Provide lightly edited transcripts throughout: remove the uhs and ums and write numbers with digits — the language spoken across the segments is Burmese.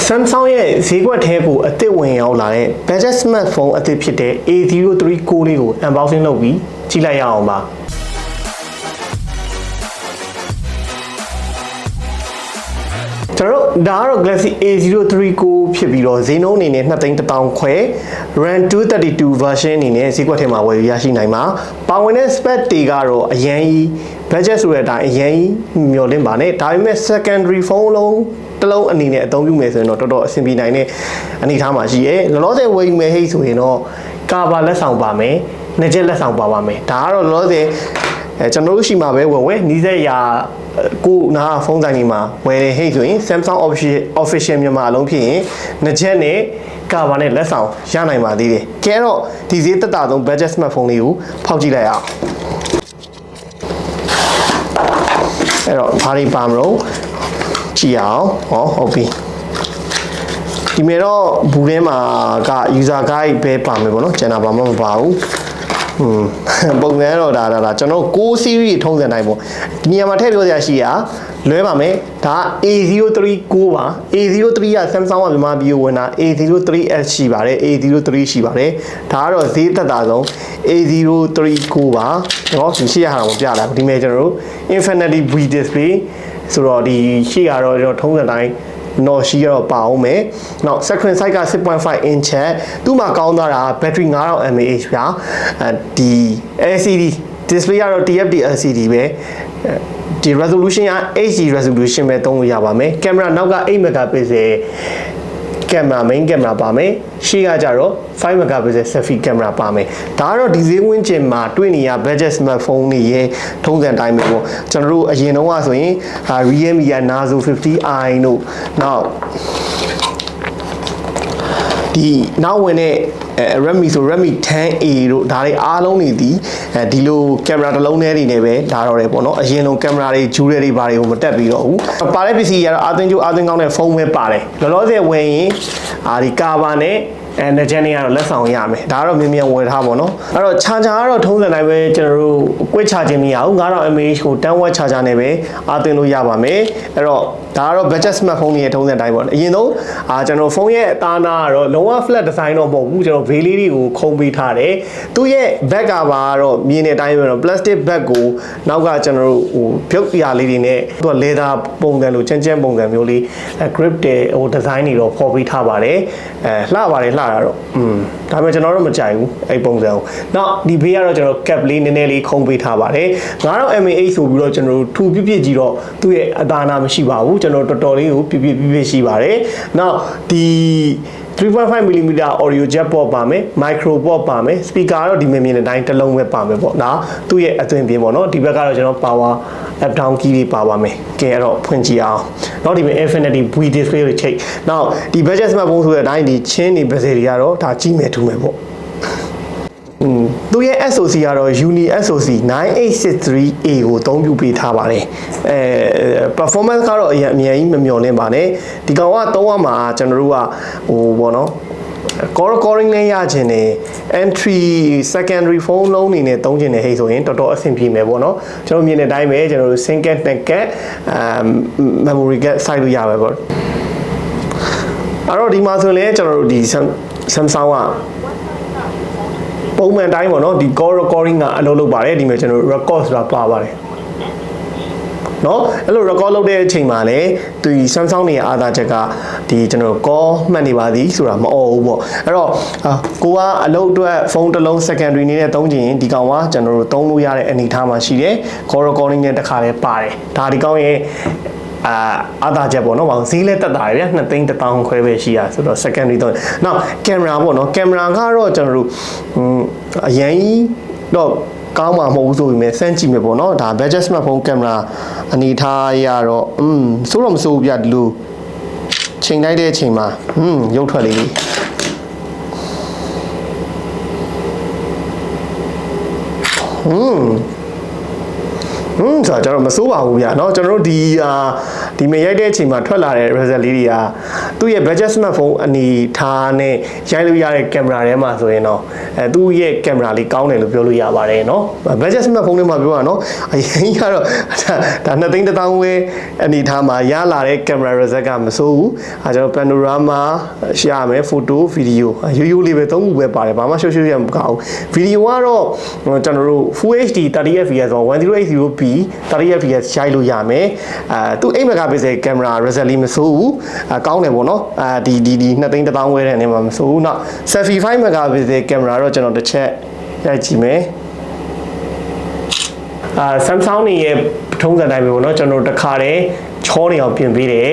Samsung ရဲ့ဈေးကွက်ထဲကိုအသစ်ဝင်ရောက်လာတဲ့ budget smartphone အသစ်ဖြစ်တဲ့ A03 Core လေးကို unboxing လုပ်ပြီးကြည့်လိုက်ရအောင်ပါကျွန်တော်ဒါကတော့ Galaxy A03 Core ဖြစ်ပြီးတော့ဈေးနှုန်းအနေနဲ့2,100ခွဲ RAM 232 version အနေနဲ့ဈေးကွက်ထဲမှာဝယ်ရရှိနိုင်မှာပါဝင်တဲ့ spec တွေကတော့အရင်ကြီး budget ဆိုတဲ့အတိုင်းအရင်ကြီးမျှော်လင့်ပါနဲ့ဒါပေမဲ့ secondary phone လုံးတစ်လုံးအနေနဲ့အသုံးပြုမယ်ဆိုရင်တော့တော်တော်အဆင်ပြေနိုင်တဲ့အနေအထားမှာရှိရဲလောလောဆယ်ဝယ်ယူမယ်ဟိတ်ဆိုရင်တော့ကာဗာလက်ဆောင်ပါမယ်နှစ်ချက်လက်ဆောင်ပါပါမယ်ဒါကတော့လောလောဆယ်ကျွန်တော်တို့ရှိမှာပဲဝယ်နီးစက်ရာကိုနာဖုန်းဆိုင်တွေမှာဝယ်ဟိတ်ဆိုရင် Samsung official မြန်မာအလုံးဖြစ်ရင်နှစ်ချက်နဲ့ကာဗာနဲ့လက်ဆောင်ရနိုင်ပါသေးတယ်ကဲတော့ဒီဈေးသက်သာဆုံး budget smartphone လေးကိုဖောက်ကြည့်လိုက်အောင်အဲ့တော့ဘာတွေပါမလို့ကြည့်အောင်ဟောဟုတ်ပြီဒီမဲ့တော့ဘူးထဲမှာက user guide ပဲပါမယ်ပေါ့နော်ကျန်တာဘာမှမပါဘူးပုံစံတော့ဒါကျွန်တော်6 series ထုံးစံတိုင်းပေါ့ဒီနေရာမှာထည့်ပြောစရာရှိတာလွဲပါမယ်ဒါ A03 Core ပါ A03 က Samsung ကမြန်မာပြည်ကိုဝင်တာ A03S ရှိပါတယ် A03 ရှိပါတယ်ဒါကတော့ဈေးသက်သာဆုံး A03 Core ပါတော့ဒီရှေ့ရတာကိုပြလာဒီမဲ့ကျွန်တော်တို့ Infinity V Display ဆိုတော့ဒီရှေ့ကတော့ကျွန်တော်ထုံးစံတိုင်းနော်ရှိရတော့ပါအောင်မယ်။နောက် screen size က 6.5 inch သူ့မှာကောင်းသွားတာ battery 5000 mAh ဗျာ။ဒီ LCD display ကတော့ TFT LCD ပဲ။ဒီ resolution က HD resolution ပဲသုံးလို့ရပါမယ်။ camera နောက်က8 megapixel camera main camera ပါမယ်။ရှေ့ကကြတော့5 megapixel selfie camera ပါမယ်။ဒါကတော့ဒီဈေးဝန်းကျင်မှာတွေ့နေရ budget smartphone တွေရဲ့ထုံးစံတိုင်းပဲပေါ့။ကျွန်တော်တို့အရင်တုန်းကဆိုရင် Realme က Narzo 50i တို့နောက်ဒီနောက်ဝင်တဲ့Redmi ဆို Redmi 10A တို့ဒါတွေအားလုံးနေသည်ဒီလိုကင်မရာတစ်လုံးနဲ့နေပဲဒါတော့တယ်ပေါ့နော်အရင်လုံးကင်မရာတွေဂျူးတွေဘာတွေကိုမတက်ပြီးတော့ဘူးပါတဲ့ပစ္စည်းကတော့အာသွင်းကျိုးအာသွင်းကောင်းတဲ့ဖုန်းပဲပါတယ်လောလောဆယ်ဝင်ရင်ဒီကာဗာနဲ့နှစ်ချက်နေရတော့လက်ဆောင်ရမယ်ဒါကတော့မြင်မြန်ဝယ်ထားပါတော့အဲ့တော့ charger ကတော့ထုံးစံတိုင်းပဲကျွန်တော်တို့ quick charging မရဘူး 9000 mAh ကို10 watt charger နဲ့ပဲအားသွင်းလို့ရပါမယ်အဲ့တော့ဒါကတော့ budget smartphone တွေရဲ့ထုံးစံတိုင်းပေါ့အရင်ဆုံးကျွန်တော်ဖုန်းရဲ့အသားနာကတော့လုံးဝ flat design တော့မဟုတ်ဘူးကျွန်တော်ဘေးလေးတွေကိုခုံပေးထားတယ်သူ့ရဲ့ back cover ကတော့မြင်တဲ့အတိုင်းပဲတော့ plastic back ကိုနောက်ကကျွန်တော်တို့ပြုတ်ပြားလေးတွေနဲ့သူက leather ပုံစံလိုချမ်းပုံစံမျိုးလေး grip တဲ့design တွေတော့ဖော်ပေးထားပါတယ်လှပါတယ်လှတာတော့ဒါပေမဲ့ကျွန်တော်တို့မကြိုက်ဘူးအဲ့ပုံစံကိုနောက်ဒီဘေးကတော့ကျွန်တော် cap လေးနည်းနည်းလေးခုံပေးထားပါတယ်9000 mAh ဆိုပြီးတော့ကျွန်တော်တို့ထူပြပြကြီးတော့သူ့ရဲ့အသားနာမရှိပါဘူးကျွန်တော်တော်တော်လေးကိုပြရှိပါတယ်နောက်ဒီ 3.5mm audio jack port ပါမယ် micro port ပါမယ် speaker ကတော့ဒီမြင်တဲ့အတိုင်းတစ်လုံးပဲပါမယ်ပေါ့နော်သူ့ရဲ့အသွင်ပြင်းပေါ့နော်ဒီဘက်ကတော့ကျွန်တော် power up down key တွေပါပါမယ်ကဲအဲ့တော့ဖွင့်ကြည့်အောင်နောက်ဒီမှာ Infinity V Display ကိုချိန်နောက်ဒီ budget smartphone ဆိုတဲ့အတိုင်းဒီချင်းနေပါစေတွေကတော့ဒါကြီးမယ်ထူမယ်ပေါ့သူရဲ့ SoC ကတော့ Uni SoC 9863A ကိုအသုံးပြုပေးထားပါတယ်performance ကတော့အများကြီးမမျှော်လင့်ပါနဲ့ဒီကောင်ကသုံးရမှာကျွန်တော်တို့ကပေါ့နော် core recording နဲ့ရချင်တယ် entry secondary phone လုံးနေနဲ့သုံးချင်တယ်ဟဲ့ဆိုရင်တော်တော်အဆင်ပြေမယ်ပေါ့နော်ကျွန်တော်မြင်တဲ့အတိုင်းပဲကျွန်တော်တို့ single net memory card စိုက်လို့ရပါပေါ့အဲ့တော့ဒီမှာဆိုရင်ကျွန်တော်တို့ဒီ Samsung ကပုံမှန်တိုင်းပေါ့နော်ဒီ call recording ကအလုပ်လုပ်ပါတယ်ဒီမှာကျွန်တော် record ဆိုတာပါပါတယ်เนาะအဲ့လို record လုပ်တဲ့အချိန်မှာလည်းဒီ Samsung ရဲ့အားသာချက်ကဒီကျွန်တော် call မှတ်နေပါသည်ဆိုတာမအော်ဘူးပေါ့အဲ့တော့ကိုကအလုပ်အတွက်ဖုန်းတစ်လုံး secondary နေနဲ့သုံးချင်ရင်ဒီကောင်ကကျွန်တော်တို့သုံးလို့ရတဲ့အနေအထားမှာရှိတယ် call recording နဲ့တစ်ခါလဲပါတယ်ဒါဒီကောင်ရဲ့အားသာချက်ပေါ့နော်။ဈေးလည်းတက်တာရယ်ဗျာ2,100ခွဲပဲရှိရဆိုတော့ secondary တော့နောက်ကင်မရာပေါ့နော်ကင်မရာကတော့ကျွန်တော်တို့အရင်တော့ကောင်းမှာမဟုတ်ဘူးဆိုပေမဲ့စမ်းကြည့်မယ်ပေါ့နော်ဒါ budget smartphone ကင်မရာအနေထားရတော့စိုးတော့မစိုးဘူးဗျဒီလိုချိန်လိုက်တဲ့အချိန်မှာရုပ်ထွက်လေးဆိုတော့ကျွန်တော်မစိုးပါဘူးဗျာเนาะကျွန်တော်တို့ဒီမြေရိုက်တဲ့အချိန်မှာထွက်လာတဲ့ result လေးတွေက သူ့ရဲ့ budget smartphone အနေထားနဲ့ရိုက်လို့ရတဲ့ကင်မရာထဲမှာဆိုရင်တော့သူ့ရဲ့ကင်မရာလေးကောင်းတယ်လို့ပြောလို့ရပါတယ်เนาะ budget smartphone တွေမှာပြောတာเนาะအရင်ကတော့ဒါ2သိန်း1000ဝယ်အနေထားမှာရလာတဲ့ကင်မရာ result ကမဆိုးဘူးကျွန်တော် panorama ရမယ် photo video ရိုးရိုးလေးပဲ3ခုပဲပါတယ်ဘာမှရှုပ်ရှုပ်ရမကောင်းဘူး video ကတော့ကျွန်တော်တို့ full HD 30fps ဆို 1080p 30fps ရိုက်လို့ရမယ်သူ8 megapixel ကင်မရာ result လေးမဆိုးဘူးကောင်းတယ်ပေါ့နော်ဒီ2သိန်း1000ဝယ်တဲ့အနေမှာမဆိုးဘူးเนาะ selfie 5 megapixel ကင်မရာတော့ကျွန်တော်တစ်ချက်ရိုက်ကြည့်မယ်Samsung နေရဲ့ထုံးစံတိုင်းပဲပေါ့နော်ကျွန်တော်တို့တစ်ခါတည်းချောနေအောင်ပြင်ပေးတယ်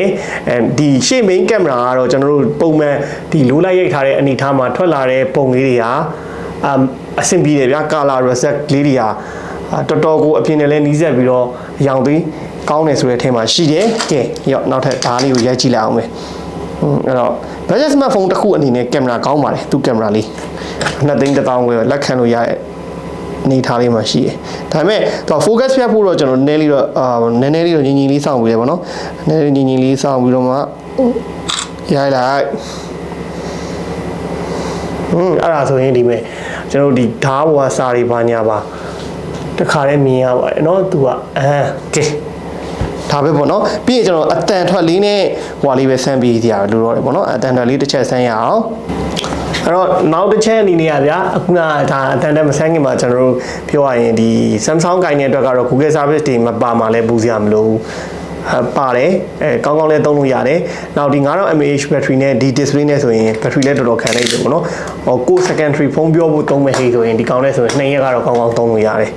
ဒီရှေ့ main camera ကတော့ကျွန်တော်တို့ပုံမှန်ဒီလိုလိုက်ရိုက်ထားတဲ့အနေထားမှာထွက်လာတဲ့ပုံလေးတွေဟာအဆင်ပြေတယ်ဗျာ color result လေးတွေဟာတော်တော်ကိုအပြင်နဲ့လည်းနီးစပ်ပြီးတော့ရောင်သွေးကောင်းတယ်ဆိုတဲ့အထင်မှာရှိတယ်ကဲရောက်နောက်ထပ်ဒါလေးကိုရိုက်ကြည့်လိုက်အောင်မယ်အဲ့တော့ budget smartphone တစ်ခုအနေနဲ့ကင်မရာကောင်းပါတယ်သူကင်မရာလေး2သိန်း1000ဝယ်လက်ခံလို့ရတဲ့နေထားလေးမှာရှိတယ်ဒါပေမဲ့သူ focus ဖြတ်ဖို့တော့ကျွန်တော်နည်းနည်းလေးတော့ညီညီလေးစောင့်ပြီးတယ်ပေါ့နော်နည်းနည်းညီညီလေးစောင့်ပြီးတော့မှရိုက်လိုက်အဲ့ဒါဆိုရင်ဒီမဲ့ကျွန်တော်ဒီဓာတ်ဘွားစာတွေဘာညာပါတခါတည်းမြင်ရပါတယ်เนาะသူကကဲဒါပဲပေါ့နော်ပြီးရင်ကျွန်တော်အတန်ထွက်လေးနဲ့ဟွာလေးပဲဆန်းပြီးကြရလို့တော့တယ်ပေါ့နော်အတန်ထွက်လေးတစ်ချက်ဆန်းရအောင်အဲ့တော့နောက်တစ်ချက်အနေနဲ့ကဗျာအခုနဒါအတန်တက်မဆန်းခင်မှာကျွန်တော်တို့ပြောရရင်ဒီ Samsung ကိုင်တဲ့အတွက်ကတော့ Google Service တွေမပါမှလည်းပူစရာမလိုဘူးပါတယ်ကောင်းကောင်းလေးသုံးလို့ရတယ်နောက်ဒီ 9000 mAh battery နဲ့ဒီ display နဲ့ဆိုရင် battery လည်းတော်တော်ခံနိုင်တယ်ပေါ့နော်ကို secondary ဖုန်းပြောဖို့သုံးမဲ့ဟိဆိုရင်ဒီကောင်းလေးဆိုရင်2ရက်ကတော့ကောင်းကောင်းသုံးလို့ရတယ်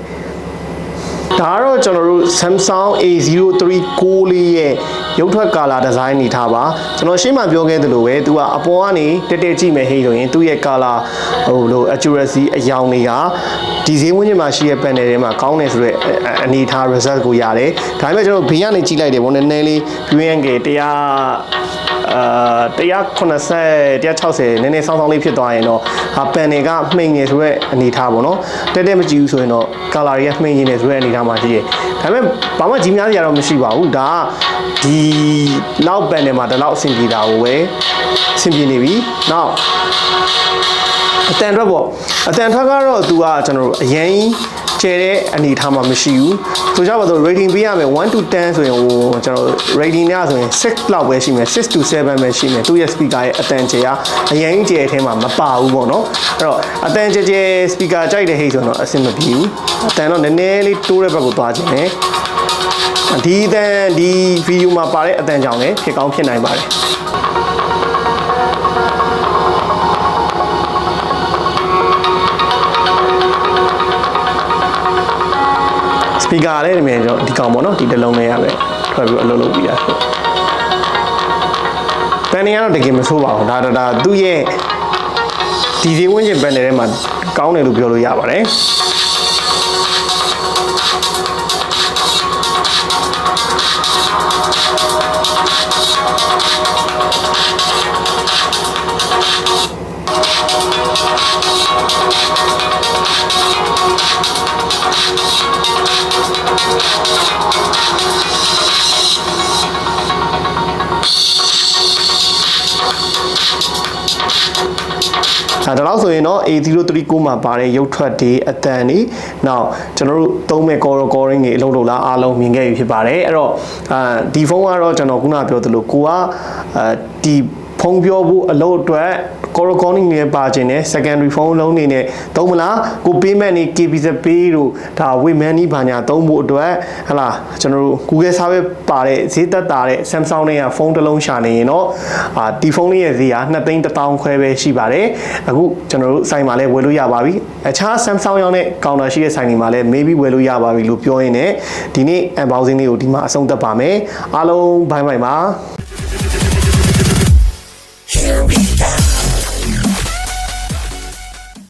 ဒါကတော့ကျွန်တော်တို့ Samsung A03 Core လေးရဲ့ရုပ်ထွက်ကာလာဒီဇိုင်းနေထားပါကျွန်တော်ရှင်းမှပြောခဲ့သလိုပဲသူကအပေါ်ကနေတက်တက်ကြည့်မယ်ဟိဆိုရင်သူ့ရဲ့ကာလာလို့ accuracy အယောင်တွေကဒီဈေးဝန်းကျင်မှာရှိတဲ့ panel ထဲမှာကောင်းတယ်ဆိုတော့အနေထား result ကိုရတယ်ဒါပေမဲ့ကျွန်တော်ဘေးကနေကြည့်လိုက်တယ်ဗောနည်းနည်းလေး viewing angle 160နည်းနည်းဆောင်းဆောင်းလေးဖြစ်သွားရင်တော့panel ကမှိန်နေဆိုတဲ့အနေထားပေါ့နော်တက်တက်မကြည့်ဘူးဆိုရင်တော့ color တွေကမှိန်နေတယ်ဆိုတဲ့အနေထားမှာရှိတယ်ဒါပေမဲ့ဘာမှကြီးများစရာတော့မရှိပါဘူးဒါကဒီနောက် panel မှာဒီလောက်အဆင်ပြေတာကိုပဲအဆင်ပြေနေပြီနောက်အတန်ထွက်ပေါ့အတန်ထွက်ကတော့သူကကျွန်တော်တို့အရင်ကျဲတဲ့အနေထားမှာမရှိဘူးဆိုကြပါစို့ rating ပေးရမယ်1 to 10ဆိုရင်ကျွန်တော် rating နဲ့ဆိုရင်6လောက်ပဲရှိမယ်6 to 7ပဲရှိမယ်သူရဲ့ speaker ရဲ့အတန်ကျဲကအရင်ကျဲအထဲမှာမပါဘူးပေါ့နော်အဲ့တော့အတန်ကျဲ speaker ကြိုက်တဲ့ဟိတ်ဆိုတော့အဆင်မပြေဘူးအတန်တော့နည်းနည်းလေးတိုးတဲ့ဘက်ကိုသွားခြင်းနဲ့ဒီအတန်ဒီ video မှာပါတဲ့အတန်ကြောင့်လည်းဖြစ်ကောင်းဖြစ်နိုင်ပါတယ်speaker လည်းဒီမှာကျွန်တော်ဒီကောင်ပေါ့နော်ဒီတစ်လုံးလေးရပဲထွက်ပြီးအလုပ်လုပ်ပြီးရဆိုတန်နေရတော့တကယ်မဆိုးပါဘူးဒါသူ့ရဲ့ဒီဈေးဝန်းကျင် panel ထဲမှာကောင်းတယ်လို့ပြောလို့ရပါတယ်ဒါတော့ဆိုရင်တော့ A03 Core မှာပါတဲ့ရုပ်ထွက်တွေအတန်တွေနောက်ကျွန်တော်တို့သုံးမဲ့ recording တွေအလုပ်လုပ်လာအားလုံးမြင်ခဲ့ပြီဖြစ်ပါတယ်အဲ့တော့ဒီဖုန်းကတော့ကျွန်တော်ခုနပြောသလိုကိုကဒီဖုန်းပြောဖို့အလုပ်အတွက် recording နဲ့ပါခြင်းနဲ့ secondary phone လုံးနေနဲ့သုံးမလားကို payment နေ KPZ pay တို့ဒါ wait money ဘာညာသုံးဖို့အတွက်ဟလာကျွန်တော်တို့ Google Service ပါတဲ့ဈေးသက်သာတဲ့ Samsung နဲ့ကဖုန်းတစ်လုံးရှာနေရင်တော့ဒီဖုန်းလေးရဲ့ဈေးက2သိန်း1000ခွဲပဲရှိပါတယ်အခုကျွန်တော်တို့ဆိုင်မှာလည်းဝယ်လို့ရပါပြီအခြား Samsung ရောင်းတဲ့ counter ရှိတဲ့ဆိုင်တွေမှာလည်း maybe ဝယ်လို့ရပါပြီလို့ပြောရင်းနဲ့ဒီနေ့ unboxing လေးကိုဒီမှာအဆုံးသတ်ပါမယ်အားလုံးဘိုင်ဘိုင်ပါ